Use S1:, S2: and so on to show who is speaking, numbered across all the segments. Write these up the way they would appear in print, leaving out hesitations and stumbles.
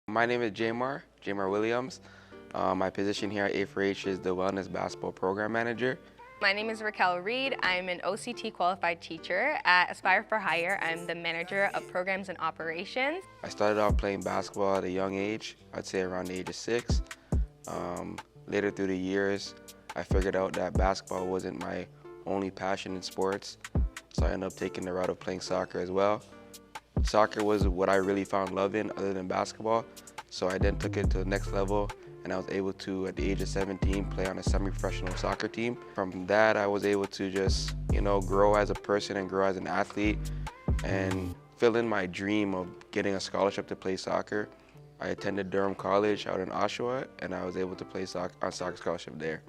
S1: My name is Jamar Williams. My position here at A4H is the Wellness Basketball Program Manager.
S2: My name is Raquel Reed. I'm an OCT qualified teacher at Aspire for Hire. I'm the manager of programs and operations.
S1: I started off playing basketball at a young age, I'd say around the age of 6. Later through the years, I figured out that basketball wasn't my only passion in sports, so I ended up taking the route of playing soccer as well. Soccer was what I really found love in other than basketball, so I then took it to the next level, and I was able to, at the age of 17, play on a semi-professional soccer team. From that, I was able to just, grow as a person and grow as an athlete and fill in my dream of getting a scholarship to play soccer. I attended Durham College out in Oshawa, and I was able to play on soccer scholarship there.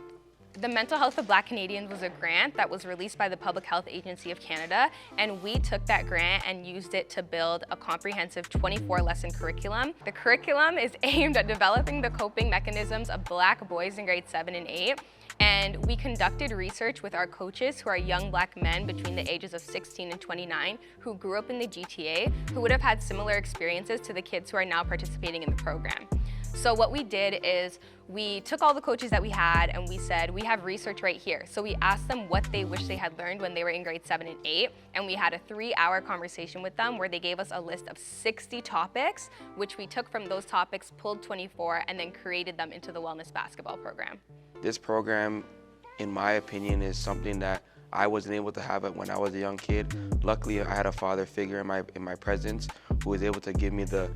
S2: The Mental Health of Black Canadians was a grant that was released by the Public Health Agency of Canada, and we took that grant and used it to build a comprehensive 24-lesson curriculum. The curriculum is aimed at developing the coping mechanisms of Black boys in grades 7 and 8, and we conducted research with our coaches who are young Black men between the ages of 16 and 29 who grew up in the GTA, who would have had similar experiences to the kids who are now participating in the program. So what we did is we took all the coaches that we had and we said, we have research right here. So we asked them what they wish they had learned when they were in grade 7 and 8. And we had a 3-hour conversation with them where they gave us a list of 60 topics, which we took from those topics, pulled 24, and then created them into the Wellness Basketball program.
S1: This program, in my opinion, is something that I wasn't able to have it when I was a young kid. Luckily, I had a father figure in my presence who was able to give me the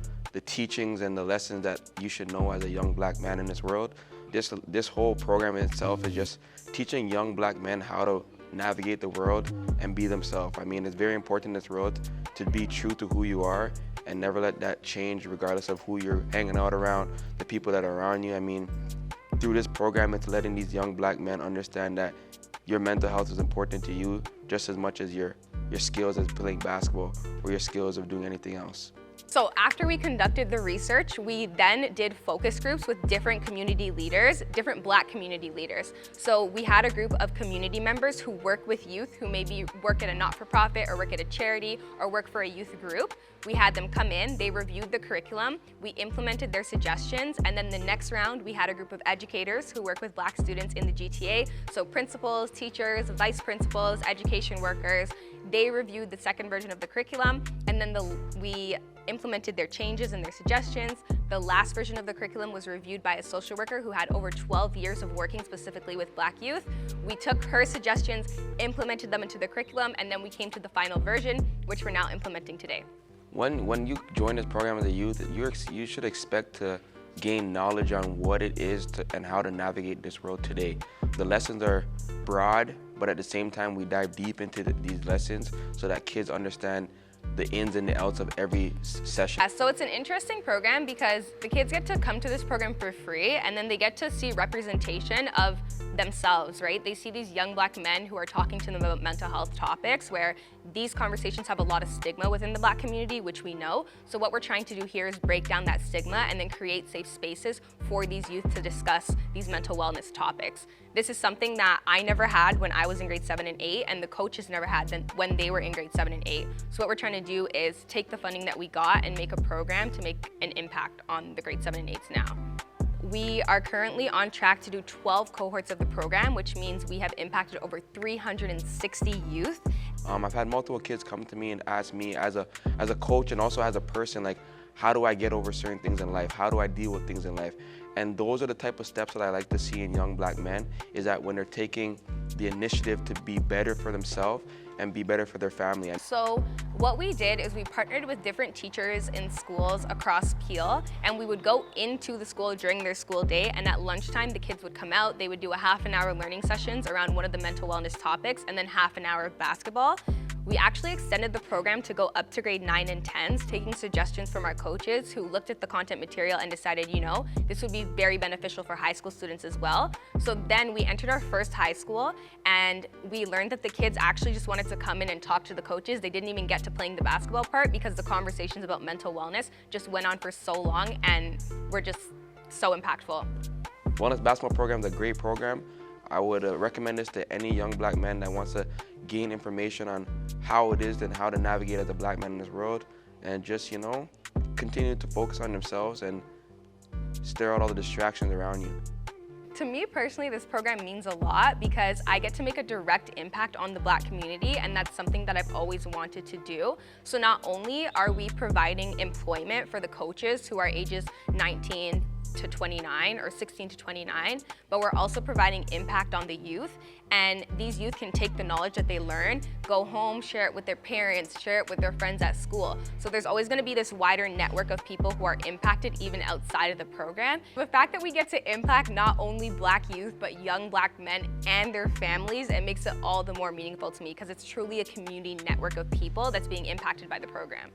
S1: teachings and the lessons that you should know as a young Black man in this world. This whole program in itself is just teaching young Black men how to navigate the world and be themselves. I mean, it's very important in this world to be true to who you are and never let that change regardless of who you're hanging out around, the people that are around you. I mean, through this program, it's letting these young Black men understand that your mental health is important to you just as much as your skills as playing basketball or your skills of doing anything else.
S2: So after we conducted the research, we then did focus groups with different community leaders, different Black community leaders. So we had a group of community members who work with youth, who maybe work at a not-for-profit or work at a charity or work for a youth group. We had them come in, they reviewed the curriculum, we implemented their suggestions, and then the next round we had a group of educators who work with Black students in the GTA, so principals, teachers, vice principals, education workers. They reviewed the second version of the curriculum, and then we implemented their changes and their suggestions. The last version of the curriculum was reviewed by a social worker who had over 12 years of working specifically with Black youth. We took her suggestions, implemented them into the curriculum, and then we came to the final version, which we're now implementing today.
S1: When you join this program as a youth, you should expect to gain knowledge on what it is and how to navigate this world today. The lessons are broad, but at the same time, we dive deep into these lessons so that kids understand the ins and the outs of every session.
S2: So it's an interesting program because the kids get to come to this program for free, and then they get to see representation of themselves, right? They see these young Black men who are talking to them about mental health topics, where these conversations have a lot of stigma within the Black community, which we know. So what we're trying to do here is break down that stigma and then create safe spaces for these youth to discuss these mental wellness topics. This is something that I never had when I was in grade 7 and 8, and the coaches never had when they were in grade 7 and 8. So what we're trying to do is take the funding that we got and make a program to make an impact on the grade 7 and 8s now. We are currently on track to do 12 cohorts of the program, which means we have impacted over 360 youth.
S1: I've had multiple kids come to me and ask me as a coach and also as a person, like, how do I get over certain things in life? How do I deal with things in life? And those are the type of steps that I like to see in young Black men, is that when they're taking the initiative to be better for themselves and be better for their family.
S2: So what we did is we partnered with different teachers in schools across Peel, and we would go into the school during their school day, and at lunchtime the kids would come out, they would do a half-an-hour learning sessions around one of the mental wellness topics, and then half an hour of basketball. We actually extended the program to go up to grade 9 and 10s, taking suggestions from our coaches who looked at the content material and decided, this would be very beneficial for high school students as well. So then we entered our first high school, and we learned that the kids actually just wanted to come in and talk to the coaches. They didn't even get to playing the basketball part because the conversations about mental wellness just went on for so long and were just so impactful.
S1: Wellness Basketball Program is a great program. I would recommend this to any young Black man that wants to gain information on how it is and how to navigate as a Black man in this world, and just, continue to focus on themselves and stir out all the distractions around you.
S2: To me personally, this program means a lot because I get to make a direct impact on the Black community, and that's something that I've always wanted to do. So not only are we providing employment for the coaches who are ages 19 to 29 or 16 to 29, but we're also providing impact on the youth, and these youth can take the knowledge that they learn, go home, share it with their parents, share it with their friends at school. So there's always going to be this wider network of people who are impacted even outside of the program. The fact that we get to impact not only Black youth, but young Black men and their families, it makes it all the more meaningful to me because it's truly a community network of people that's being impacted by the program.